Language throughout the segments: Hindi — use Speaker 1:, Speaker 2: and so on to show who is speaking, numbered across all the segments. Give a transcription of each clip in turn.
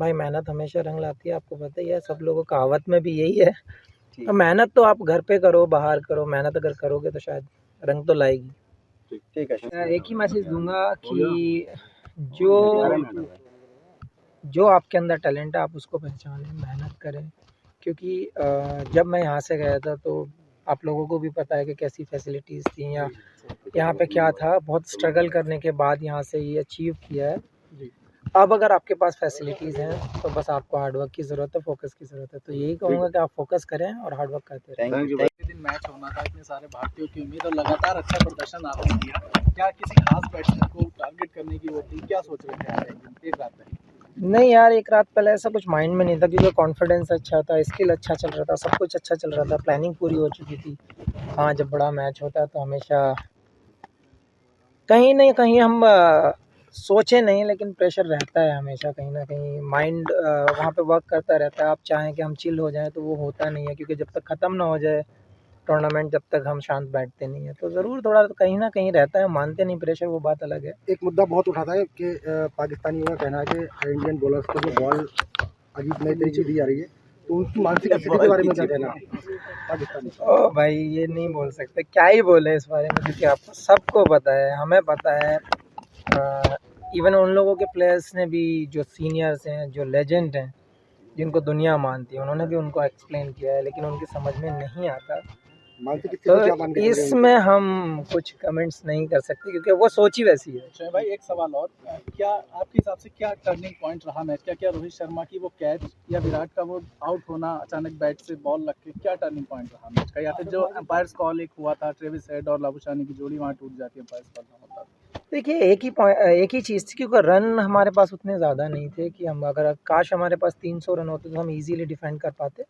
Speaker 1: भाई मेहनत हमेशा रंग लाती है, आपको पता ही है, सब लोगों कहावत में भी यही है। तो मेहनत तो आप घर पे करो, बाहर करो, मेहनत अगर करोगे तो शायद रंग तो लाएगी।
Speaker 2: ठीक है।
Speaker 1: एक ही मैसेज दूंगा कि जो आपके अंदर टैलेंट है आप उसको पहचानें, मेहनत करें। क्योंकि जब मैं यहाँ से गया था तो आप लोगों को भी पता है कि कैसी फैसिलिटीज़ थी या यहाँ पे क्या था। बहुत स्ट्रगल करने के बाद यहाँ से ये अचीव किया है। अब अगर आपके पास फैसिलिटीज़ हैं तो बस आपको हार्डवर्क की ज़रूरत है, फोकस की ज़रूरत है। तो यही कहूँगा कि आप फोकस करें और हार्डवर्क करते रहें।
Speaker 2: Thank you. दिन मैच होना था, इतने सारे भारतीयों की उम्मीद और लगातार अच्छा प्रदर्शन आपने किया। क्या किसी खास बैट्समैन को टारगेट करने की वो थी, क्या सोच रहे थे एक रात पहले?
Speaker 1: नहीं यार, एक रात पहले ऐसा कुछ माइंड में नहीं था, क्योंकि कॉन्फिडेंस अच्छा था, स्किल अच्छा चल रहा था, सब कुछ अच्छा चल रहा था, प्लानिंग पूरी हो चुकी थी। हाँ, जब बड़ा मैच होता है तो हमेशा कहीं नहीं कहीं हम सोचे नहीं, लेकिन प्रेशर रहता है हमेशा, कहीं ना कहीं माइंड वहाँ पे वर्क करता रहता है। आप चाहें कि हम चिल हो जाएं तो वो होता नहीं है, क्योंकि जब तक ख़त्म ना हो जाए टूर्नामेंट, जब तक हम शांत बैठते नहीं है। तो ज़रूर थोड़ा तो कहीं ना कहीं रहता है, मानते नहीं प्रेशर, वो बात अलग है।
Speaker 2: एक मुद्दा बहुत उठाता है कि पाकिस्तानियों का कहना है कि इंडियन बॉलर्स को जो बॉल अजीब नई तरीके से दी जा रही है, तो उनकी मानसिक स्थिति के बारे में क्या कहना है पाकिस्तानी?
Speaker 1: ओ भाई, ये नहीं बोल सकते, क्या ही बोले इस बारे में, क्योंकि आपको सबको पता है, हमें पता है। इवन उन लोगों के प्लेयर्स ने भी, जो सीनियर्स हैं, जो लेजेंड हैं, जिनको दुनिया मानती है, उन्होंने भी उनको एक्सप्लेन किया है, लेकिन उनकी समझ में नहीं आता। तो इसमें हम कुछ कमेंट्स नहीं कर सकते, क्योंकि वो सोच ही वैसी है।
Speaker 2: भाई एक सवाल और, क्या आपके हिसाब से क्या टर्निंग पॉइंट रहा मैच का? क्या रोहित शर्मा की वो कैच या विराट का वो आउट होना अचानक बैट से बॉल लग के, क्या टर्निंग पॉइंट रहा मैच का? या फिर जो एम्पायर्स कॉल एक हुआ था, ट्रेविस हेड और लाबुशानी की जोड़ी वहाँ टूट जाती है एम्पायर्स कॉल ना होता?
Speaker 1: देखिए, एक ही चीज़ थी, क्योंकि रन हमारे पास उतने ज़्यादा नहीं थे कि हम, अगर काश हमारे पास 300 रन होते तो हम इजीली डिफेंड कर पाते।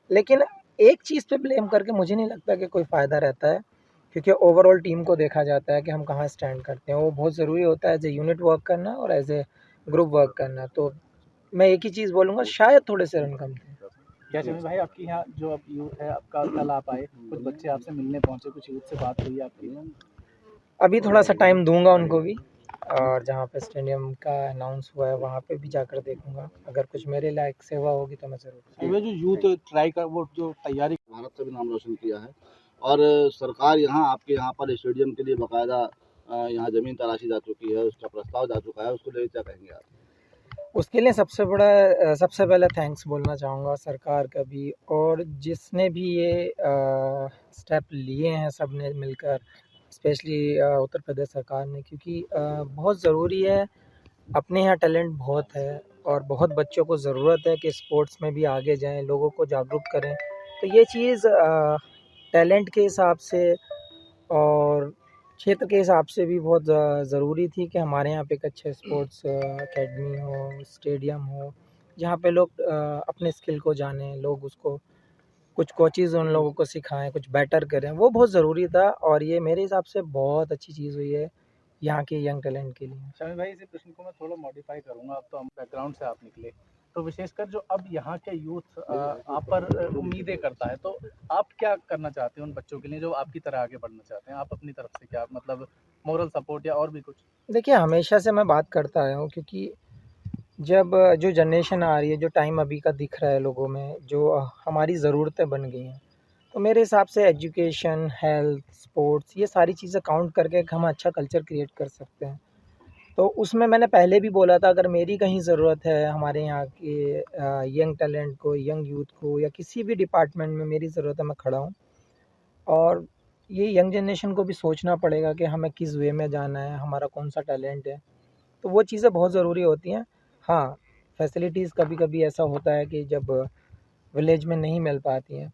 Speaker 1: लेकिन एक चीज़ पे ब्लेम करके मुझे नहीं लगता कि कोई फ़ायदा रहता है, क्योंकि ओवरऑल टीम को देखा जाता है कि हम कहाँ स्टैंड करते हैं। वो बहुत ज़रूरी होता है, एज ए यूनिट वर्क करना और एज ए ग्रुप वर्क करना। तो मैं एक ही चीज़ बोलूँगा, शायद थोड़े से रन कम थे।
Speaker 2: क्या चंद्र भाई, आपके यहाँ जो अब यूथ है आपका, कल आप आए, कुछ बच्चे आपसे मिलने पहुँचे, कुछ यूथ से बात हुई आपकी?
Speaker 1: अभी थोड़ा सा टाइम दूंगा उनको भी, और जहाँ पे स्टेडियम का अनाउंस हुआ है वहाँ पे भी जाकर देखूंगा। अगर कुछ मेरे लायक सेवा होगी तो मैं ज़रूर।
Speaker 2: जो यूथ ट्राई कर, वो जो तैयारी, भारत का भी नाम रोशन किया है, और सरकार यहाँ आपके यहाँ पर स्टेडियम के लिए बाकायदा यहाँ ज़मीन तराशी जा चुकी है, उसका प्रस्ताव जा चुका है, उसको लेकर क्या कहेंगे आप?
Speaker 1: उसके लिए सबसे पहले थैंक्स बोलना चाहूँगा सरकार का भी, और जिसने भी ये स्टेप लिए हैं, सब ने मिलकर, स्पेशली उत्तर प्रदेश सरकार ने, क्योंकि बहुत ज़रूरी है। अपने यहाँ टैलेंट बहुत है और बहुत बच्चों को ज़रूरत है कि स्पोर्ट्स में भी आगे जाएं, लोगों को जागरूक करें। तो ये चीज़ टैलेंट के हिसाब से और क्षेत्र के हिसाब से भी बहुत ज़रूरी थी कि हमारे यहाँ पे एक अच्छे स्पोर्ट्स एकेडमी हो, स्टेडियम हो, जहाँ पे लोग अपने स्किल को जानें, लोग उसको, कुछ कोचेज़ उन लोगों को सिखाएं, कुछ बेटर करें। वो बहुत ज़रूरी था, और ये मेरे हिसाब से बहुत अच्छी चीज़ हुई है यहाँ के यंग टैलेंट के लिए।
Speaker 2: शामिल भाई, इसी प्रश्न को मैं थोड़ा मॉडिफाई करूँगा। अब तो हम बैकग्राउंड से आप निकले, तो विशेषकर जो अब यहाँ के यूथ आप पर उम्मीदें करता है, तो आप क्या करना चाहते हैं उन बच्चों के लिए जो आपकी तरह आगे बढ़ना चाहते हैं? आप अपनी तरफ से क्या, मतलब मोरल सपोर्ट या और भी कुछ?
Speaker 1: देखिए, हमेशा से मैं बात करता आया हूँ, क्योंकि जब जो जनरेशन आ रही है, जो टाइम अभी का दिख रहा है लोगों में, जो हमारी ज़रूरतें बन गई हैं, तो मेरे हिसाब से एजुकेशन, हेल्थ, स्पोर्ट्स, ये सारी चीज़ें काउंट करके हम अच्छा कल्चर क्रिएट कर सकते हैं। तो उसमें मैंने पहले भी बोला था, अगर मेरी कहीं ज़रूरत है हमारे यहाँ के यंग टैलेंट को, यंग यूथ को, या किसी भी डिपार्टमेंट में मेरी ज़रूरत है, मैं खड़ा हूँ। और ये यंग जनरेशन को भी सोचना पड़ेगा कि हमें किस वे में जाना है, हमारा कौन सा टैलेंट है। तो वो चीज़ें बहुत ज़रूरी होती हैं। हाँ, फैसिलिटीज़ कभी कभी ऐसा होता है कि जब विलेज में नहीं मिल पाती हैं,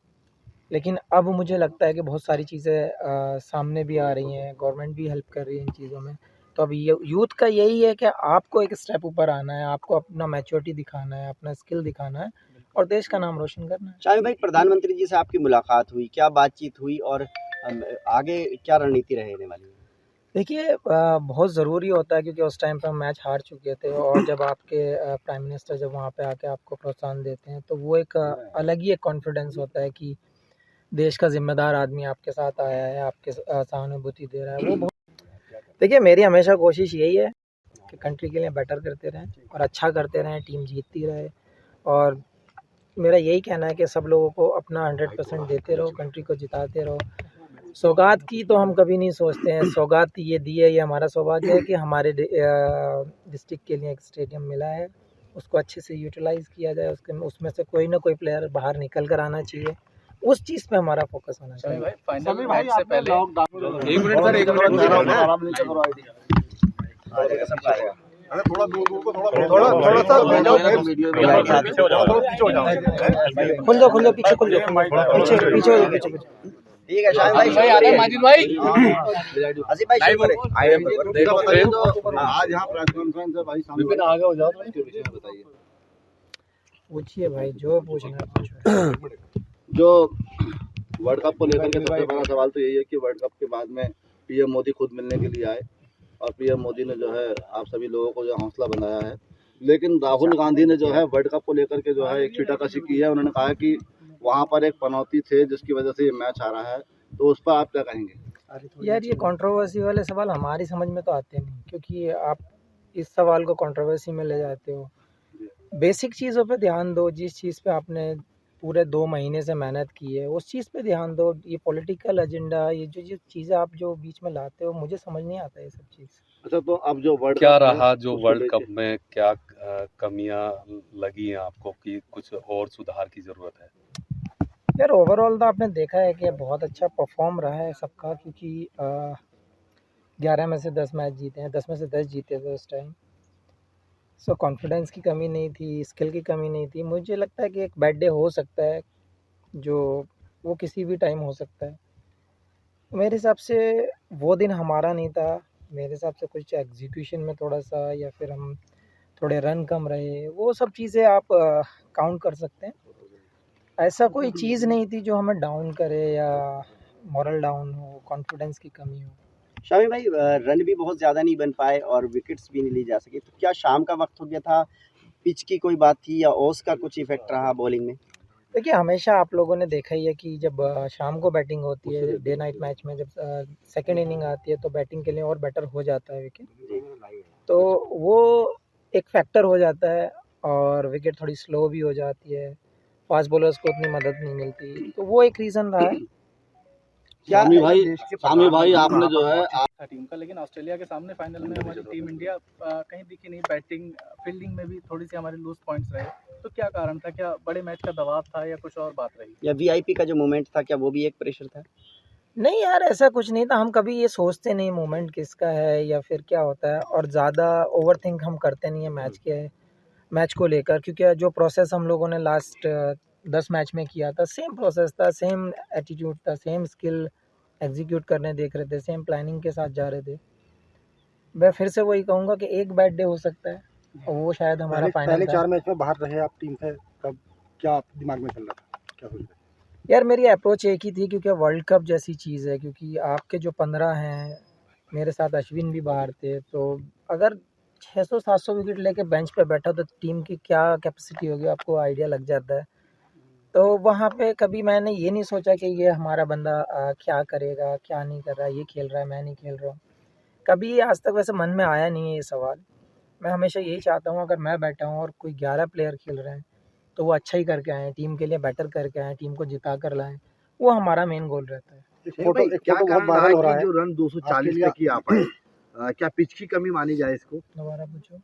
Speaker 1: लेकिन अब मुझे लगता है कि बहुत सारी चीज़ें सामने भी आ रही हैं, गवर्नमेंट भी हेल्प कर रही है इन चीज़ों में। तो अब ये यूथ का यही है कि आपको एक स्टेप ऊपर आना है, आपको अपना मैच्योरिटी दिखाना है, अपना स्किल दिखाना है, और देश का नाम रोशन करना है।
Speaker 3: शामिल भाई, प्रधानमंत्री जी से आपकी मुलाकात हुई, क्या बातचीत हुई, और आगे क्या रणनीति रहने वाली है?
Speaker 1: देखिए, बहुत ज़रूरी होता है, क्योंकि उस टाइम पे हम मैच हार चुके थे, और जब आपके प्राइम मिनिस्टर जब वहाँ पे आके आपको प्रोत्साहन देते हैं, तो वो एक अलग ही एक कॉन्फिडेंस होता है कि देश का ज़िम्मेदार आदमी आपके साथ आया है, आपके सहानुभूति दे रहा है। वो बहुत, देखिए, मेरी हमेशा कोशिश यही है कि कंट्री के लिए बेटर करते रहें और अच्छा करते रहें, टीम जीतती रहे। और मेरा यही कहना है कि सब लोगों को अपना 100% देते रहो, कंट्री को जिताते रहो। सौगात की तो हम कभी नहीं सोचते हैं, सौगात ये दी है, ये हमारा सौभाग्य है कि हमारे डिस्ट्रिक्ट के लिए एक स्टेडियम मिला है, उसको अच्छे से यूटिलाइज़ किया जाए, उसमें से कोई ना कोई प्लेयर बाहर निकल कर आना चाहिए, उस चीज़ पे हमारा फोकस होना
Speaker 2: शमी
Speaker 1: चाहिए।
Speaker 2: भाई फाइनल मैच से पहले
Speaker 4: एक मिनट सर, एक मिनट
Speaker 5: अरे थोड़ा दूर दूर को थोड़ा सा हो जाओ, पीछे हो जाओ, पीछे हो जाओ,
Speaker 1: खुल जाओ, पीछे खुल जाओ, पीछे हो जाओ।
Speaker 3: ठीक है शाहिद भाई,
Speaker 2: आ गए माजिद भाई,
Speaker 3: आसिफ भाई शुरू करें।
Speaker 5: देखो बताइए तो आज यहाँ प्रेस कॉन्फ्रेंस है भाई, सामने
Speaker 4: आगे हो जाओ, इसके विषय में बताइए।
Speaker 1: पूछिए भाई, जो पूछना है पूछो।
Speaker 4: जो वर्ल्ड कप को लेकर के सबसे बड़ा सवाल तो यही है कि वर्ल्ड कप के बाद में पीएम मोदी खुद मिलने के लिए आए और पीएम मोदी ने जो है आप सभी लोगों को जो हौसला बनाया है, लेकिन राहुल गांधी ने जो है वर्ल्ड कप को लेकर के जो है एक छीटाकशी की है। उन्होंने कहा कि वहाँ पर एक पनौती थे जिसकी वजह से ये मैच हारा है, तो उस पर आप क्या कहेंगे?
Speaker 1: यार ये कंट्रोवर्सी वाले सवाल हमारी समझ में तो आते नहीं, क्योंकि आप इस सवाल को कंट्रोवर्सी में ले जाते हो। बेसिक चीज़ों पे ध्यान दो, जिस चीज़ पे आपने पूरे 2 महीने से मेहनत की है उस चीज़ पे ध्यान दो। ये पॉलिटिकल एजेंडा, ये जो चीज़ें आप जो बीच में लाते हो, मुझे समझ नहीं आता ये सब चीज़।
Speaker 4: अच्छा, तो अब जो वर्ल्ड
Speaker 6: क्या
Speaker 4: कप है,
Speaker 6: रहा जो
Speaker 4: उसको
Speaker 6: वर्ल्ड
Speaker 4: लेके-
Speaker 6: कप में क्या कमियां लगी हैं आपको कि कुछ और सुधार की ज़रूरत है?
Speaker 1: यार ओवरऑल तो आपने देखा है कि बहुत अच्छा परफॉर्म रहा है सबका, क्योंकि 11 में से 10 मैच जीते हैं, 10 में से 10 जीते थे उस टाइम। सो कॉन्फिडेंस की कमी नहीं थी, स्किल की कमी नहीं थी। मुझे लगता है कि एक बैड डे हो सकता है, जो वो किसी भी टाइम हो सकता है। मेरे हिसाब से वो दिन हमारा नहीं था, मेरे हिसाब से कुछ एग्जीक्यूशन में थोड़ा सा, या फिर हम थोड़े रन कम रहे, वो सब चीज़ें आप काउंट कर सकते हैं। ऐसा कोई चीज़ नहीं थी जो हमें डाउन करे या मॉरल डाउन हो, कॉन्फिडेंस की कमी हो।
Speaker 3: शामी भाई, रन भी बहुत ज़्यादा नहीं बन पाए और विकेट्स भी नहीं ली जा सकी, तो क्या शाम का वक्त हो गया था, पिच की कोई बात थी या ओस का कुछ इफेक्ट रहा बॉलिंग में?
Speaker 1: देखिए, हमेशा आप लोगों ने देखा ही है कि जब शाम को बैटिंग होती है, डे नाइट मैच में जब सेकेंड इनिंग आती है तो बैटिंग के लिए और बेटर हो जाता है विकेट, तो वो एक फैक्टर हो जाता है और विकेट थोड़ी स्लो भी हो जाती है, फास्ट बॉलर्स को उतनी मदद नहीं मिलती, तो वो एक रीज़न रहा है।
Speaker 4: शामी भाई आपने जो है
Speaker 2: था टीम का, लेकिन ऑस्ट्रेलिया के सामने फाइनल में हमारी टीम इंडिया कहीं दिखी नहीं। बैटिंग फील्डिंग में भी थोड़ी सी हमारे लूज पॉइंट्स रहे, तो क्या कारण था? क्या बड़े मैच का दबाव था या कुछ और बात रही?
Speaker 3: या वीआईपी का जो मोमेंट था, क्या वो भी एक प्रेशर था?
Speaker 1: नहीं यार, ऐसा कुछ नहीं था। हम कभी ये सोचते नहीं मोमेंट किसका है या फिर क्या होता है, और ज़्यादा ओवर थिंक हम करते नहीं है मैच को लेकर, क्योंकि जो प्रोसेस हम लोगों ने लास्ट 10 मैच में किया था, सेम प्रोसेस था, सेम एटीट्यूड था, सेम स्किल एग्जीक्यूट करने देख रहे थे, सेम प्लानिंग के साथ जा रहे थे। मैं फिर से वही कहूँगा कि एक बैड डे हो सकता है और वो शायद हमारा फाइनल
Speaker 5: पहले
Speaker 1: था।
Speaker 5: 4 मैच में बाहर रहे आप टीम से, तब क्या दिमाग में चल रहा था, क्या सोच रहे थे?
Speaker 1: यार मेरी अप्रोच एक ही थी, क्योंकि वर्ल्ड कप जैसी चीज़ है, क्योंकि आपके जो 15 हैं, मेरे साथ अश्विन भी बाहर थे, तो अगर 600-700 विकेट लेके बेंच पे बैठा तो टीम की क्या कैपेसिटी होगी आपको आइडिया लग जाता है। तो वहाँ पे कभी मैंने ये नहीं सोचा कि ये हमारा बंदा क्या करेगा, क्या नहीं कर रहा है, ये खेल रहा है, मैं नहीं खेल रहा हूँ। कभी आज तक वैसे मन में आया नहीं है ये सवाल। मैं हमेशा यही चाहता हूँ, अगर मैं बैठा हूँ और कोई 11 प्लेयर खेल रहे हैं तो वो अच्छा ही करके आएँ, टीम के लिए बेटर करके आएँ, टीम को जिता कर लाएँ, वो हमारा मेन गोल रहता है।
Speaker 5: एक फोटो बहुत वायरल हो रहा है
Speaker 4: जो रन 240 पे किया आपने, क्या पिच की कमी मानी जाए इसको?
Speaker 1: दोबारा पूछो।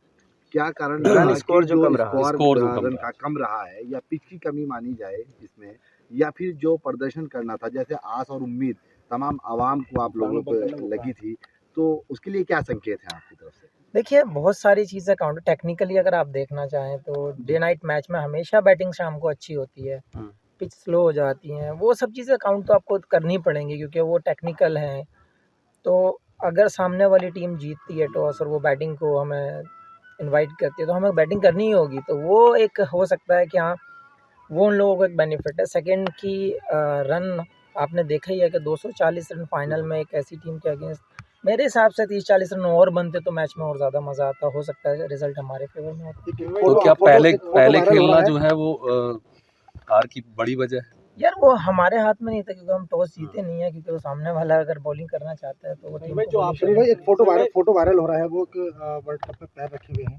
Speaker 4: क्या कारण
Speaker 3: रन
Speaker 4: रहा
Speaker 3: स्कोर
Speaker 4: कि
Speaker 3: जो कम रहा,
Speaker 6: स्कोर जो
Speaker 4: रन का कम रहा है, या पिच की कमी मानी जाए इसमें, या फिर जो प्रदर्शन करना था, जैसे आस और उम्मीद तमाम आवाम को आप लोगों को लगी थी, तो उसके लिए क्या संकेत है आपकी तरफ से?
Speaker 1: देखिए, बहुत सारी चीज़ें काउंट टेक्निकली अगर आप देखना चाहें तो डे नाइट मैच में हमेशा बैटिंग शाम को अच्छी होती है, पिच स्लो हो जाती हैं, वो सब चीज़ें काउंट तो आपको करनी पड़ेंगी, क्योंकि वो टेक्निकल हैं। तो अगर सामने वाली टीम जीतती है टॉस और वो बैटिंग को हमें इनवाइट करती है, तो हमें बैटिंग करनी ही होगी, तो वो एक हो सकता है कि हाँ, वो उन लोगों को एक बेनिफिट है। सेकंड की रन आपने देखा ही है कि 240 रन फाइनल में एक ऐसी टीम के अगेंस्ट, मेरे हिसाब से 30-40 रन और बनते तो मैच में और ज़्यादा मज़ा आता। हो सकता है रिजल्ट हमारे फेवर में होता।
Speaker 6: तो क्या पहले खेलना जो है वो हार की बड़ी वजह है?
Speaker 1: यार वो हमारे हाथ में नहीं था क्योंकि हम टॉस जीते नहीं है, क्योंकि वो सामने वाला अगर बॉलिंग करना चाहता है तो वो टीम को bowling
Speaker 5: भाई एक फोटो वायरल हो रहा है वो वर्ल्ड कप में पैर रखे हुए हैं।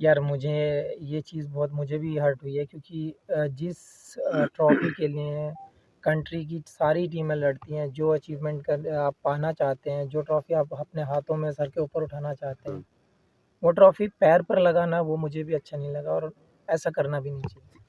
Speaker 1: यार मुझे ये चीज़ बहुत मुझे भी हर्ट हुई है, क्योंकि जिस ट्रॉफी के लिए कंट्री की सारी टीमें लड़ती हैं, जो अचीवमेंट कर आप पाना चाहते हैं, जो ट्रॉफी आप अपने हाथों में सर के ऊपर उठाना चाहते हैं, वो ट्रॉफी पैर पर लगाना वो मुझे भी अच्छा नहीं लगा और ऐसा करना भी नहीं चाहिए।